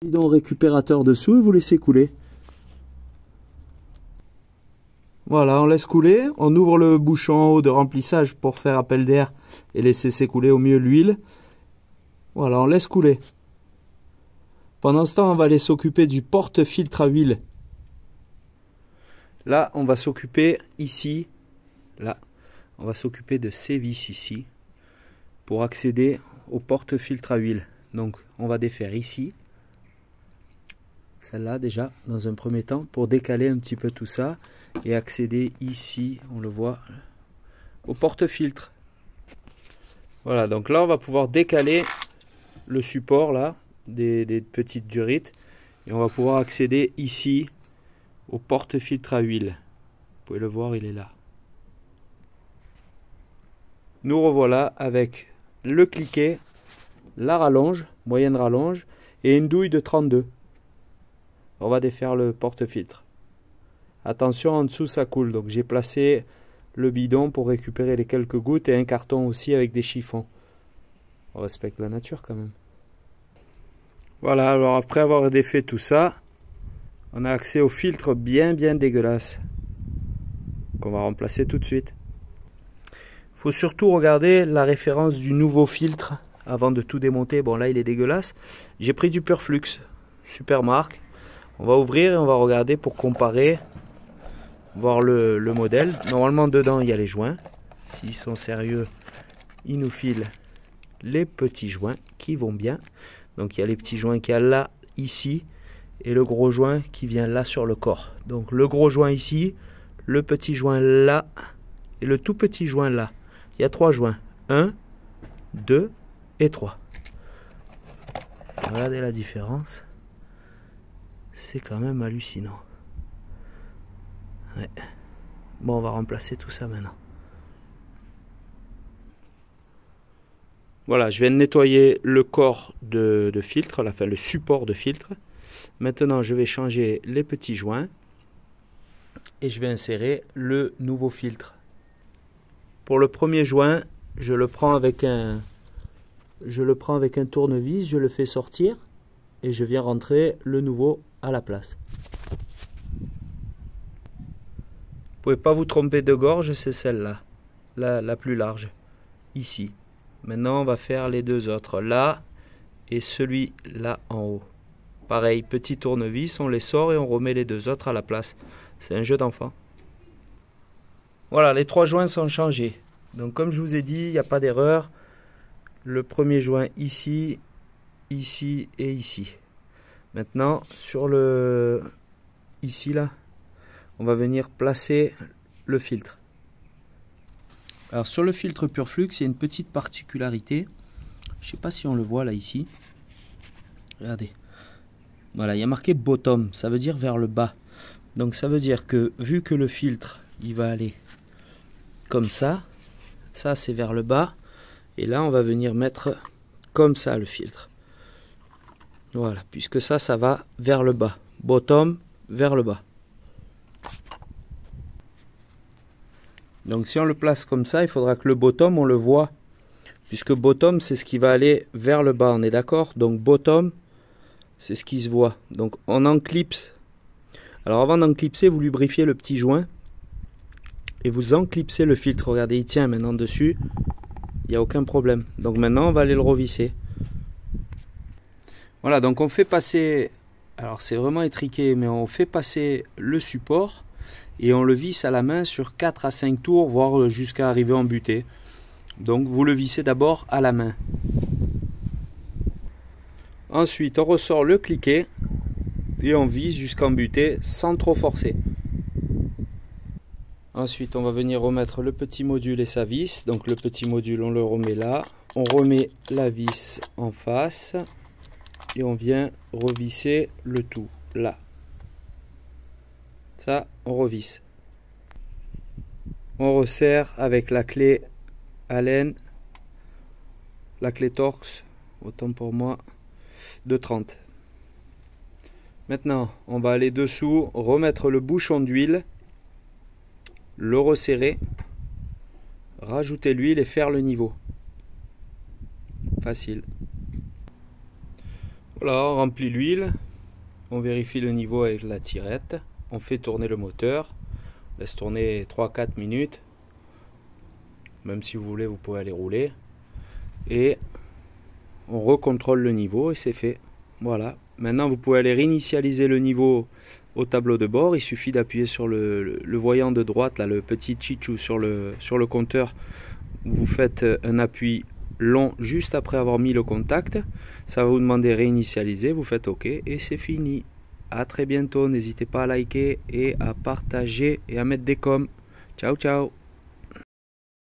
Bidon récupérateur dessous et vous laissez couler. Voilà, on laisse couler, on ouvre le bouchon en haut de remplissage pour faire appel d'air et laisser s'écouler au mieux l'huile. Voilà, on laisse couler. Pendant ce temps, on va aller s'occuper du porte-filtre à huile. Là, on va s'occuper ici, là, on va s'occuper de ces vis ici pour accéder au porte-filtre à huile. Donc, on va défaire ici. Celle-là déjà dans un premier temps pour décaler un petit peu tout ça et accéder ici, on le voit, au porte-filtre. Voilà, donc là on va pouvoir décaler le support là des petites durites et on va pouvoir accéder ici au porte-filtre à huile. Vous pouvez le voir, il est là. Nous revoilà avec le cliquet, la rallonge, moyenne rallonge et une douille de 32. On va défaire le porte-filtre. Attention, en dessous ça coule, donc j'ai placé le bidon pour récupérer les quelques gouttes et un carton aussi avec des chiffons. On respecte la nature quand même. Voilà, alors après avoir défait tout ça, on a accès au filtre bien dégueulasse qu'on va remplacer tout de suite. Il faut surtout regarder la référence du nouveau filtre avant de tout démonter. Bon là il est dégueulasse. J'ai pris du Purflux, super marque. On va ouvrir et on va regarder pour comparer, voir le modèle. Normalement dedans il y a les joints. S'ils sont sérieux, ils nous filent les petits joints qui vont bien. Donc il y a les petits joints qu'il y a là, ici, et le gros joint qui vient là sur le corps. Donc le gros joint ici, le petit joint là, et le tout petit joint là. Il y a 3 joints. 1, 2 et 3. Regardez la différence. C'est quand même hallucinant. Ouais. Bon, on va remplacer tout ça maintenant. Voilà, je viens de nettoyer le corps de filtre, enfin le support de filtre. Maintenant, je vais changer les petits joints et je vais insérer le nouveau filtre. Pour le premier joint, je le prends avec un tournevis, je le fais sortir et je viens rentrer le nouveau à la place. Vous pouvez pas vous tromper de gorge, c'est celle-là, la plus large, ici. Maintenant, on va faire les deux autres, là et celui-là en haut. Pareil, petit tournevis, on les sort et on remet les deux autres à la place. C'est un jeu d'enfant. Voilà, les 3 joints sont changés. Donc comme je vous ai dit, il n'y a pas d'erreur. Le premier joint ici, ici et ici. Maintenant, sur le ici là, on va venir placer le filtre. Alors sur le filtre Purflux, il y a une petite particularité. Je ne sais pas si on le voit là ici. Regardez. Voilà, il y a marqué bottom, ça veut dire vers le bas. Donc ça veut dire que vu que le filtre, il va aller comme ça c'est vers le bas. Et là, on va venir mettre comme ça le filtre. Voilà, puisque ça va vers le bas. Bottom, vers le bas. Donc si on le place comme ça, il faudra que le bottom, on le voit. Puisque bottom, c'est ce qui va aller vers le bas, on est d'accord? Donc bottom, c'est ce qui se voit. Donc on enclipse. Alors avant d'enclipser, vous lubrifiez le petit joint. Et vous enclipsez le filtre. Regardez, il tient maintenant dessus. Il n'y a aucun problème. Donc maintenant, on va aller le revisser. Voilà, donc on fait passer... Alors c'est vraiment étriqué, mais on fait passer le support. Et on le visse à la main sur 4 à 5 tours, voire jusqu'à arriver en butée. Donc vous le vissez d'abord à la main. Ensuite, on ressort le cliquet. Et on visse jusqu'en butée sans trop forcer. Ensuite, on va venir remettre le petit module et sa vis. Donc le petit module, on le remet là. On remet la vis en face. Et on vient revisser le tout là. Ça, on revisse. On resserre avec la clé Allen, la clé Torx, autant pour moi, de 30. Maintenant, on va aller dessous, remettre le bouchon d'huile, le resserrer, rajouter l'huile et faire le niveau. Facile. Voilà, on remplit l'huile, on vérifie le niveau avec la tirette, on fait tourner le moteur, on laisse tourner 3-4 minutes, même si vous voulez vous pouvez aller rouler, et on recontrôle le niveau et c'est fait. Voilà, maintenant vous pouvez aller réinitialiser le niveau au tableau de bord, il suffit d'appuyer sur le voyant de droite, là, le petit chichou sur le compteur, vous faites un appui long juste après avoir mis le contact, ça va vous demander réinitialiser, vous faites OK et c'est fini. À très bientôt, n'hésitez pas à liker et à partager et à mettre des coms. Ciao ciao.